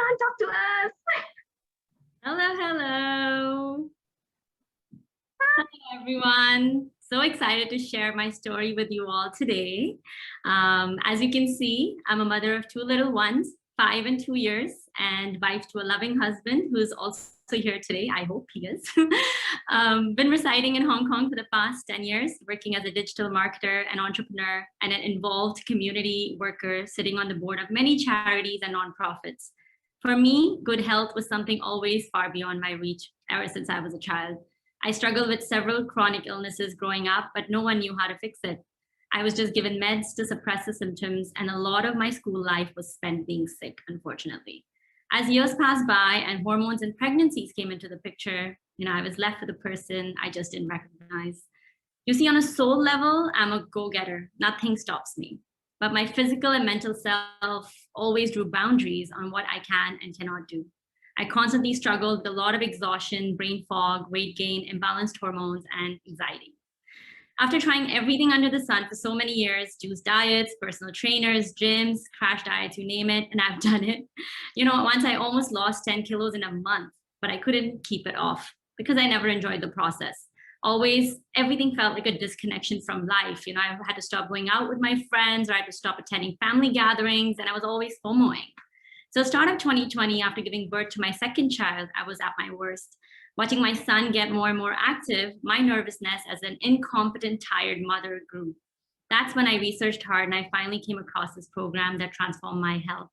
Muskaan, talk to us. Hello, hello. Hi, everyone. So excited to share my story with you all today. As you can see, I'm a mother of two little ones, 5 and 2 years, and wife to a loving husband who's also here today. I hope he is. Been residing in Hong Kong for the past 10 years, working as a digital marketer and entrepreneur and an involved community worker, sitting on the board of many charities and nonprofits. For me, good health was something always far beyond my reach ever since I was a child. I struggled with several chronic illnesses growing up, but no one knew how to fix it. I was just given meds to suppress the symptoms, and a lot of my school life was spent being sick, unfortunately. As years passed by and hormones and pregnancies came into the picture, I was left with a person I just didn't recognize. You see, on a soul level, I'm a go-getter. Nothing stops me. But my physical and mental self always drew boundaries on what I can and cannot do. I constantly struggled with a lot of exhaustion, brain fog, weight gain, imbalanced hormones, and anxiety. After trying everything under the sun for so many years, juice diets, personal trainers, gyms, crash diets, you name it, and I've done it. Once I almost lost 10 kilos in a month, but I couldn't keep it off because I never enjoyed the process. Always, everything felt like a disconnection from life. I had to stop going out with my friends, or I had to stop attending family gatherings, and I was always FOMOing. So start of 2020, after giving birth to my second child, I was at my worst. Watching my son get more and more active, my nervousness as an incompetent, tired mother grew. That's when I researched hard and I finally came across this program that transformed my health.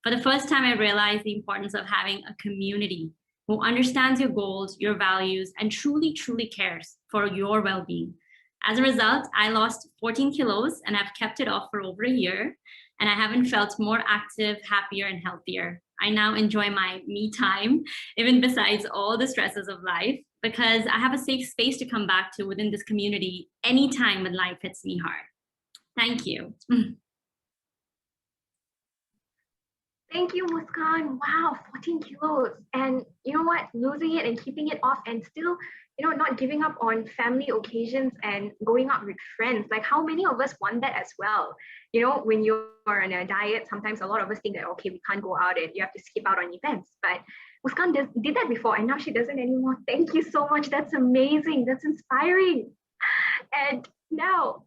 For the first time, I realized the importance of having a community who understands your goals, your values, and truly, truly cares for your well-being. As a result, I lost 14 kilos and I've kept it off for over a year. And I haven't felt more active, happier, and healthier. I now enjoy my me time, even besides all the stresses of life, because I have a safe space to come back to within this community anytime when life hits me hard. Thank you. Thank you, Muskaan. Wow, 14 kilos. And you know what? Losing it and keeping it off and still, not giving up on family occasions and going out with friends. Like, how many of us want that as well? When you're on a diet, sometimes a lot of us think that, okay, we can't go out and you have to skip out on events. But Muskaan did that before and now she doesn't anymore. Thank you so much. That's amazing. That's inspiring. And now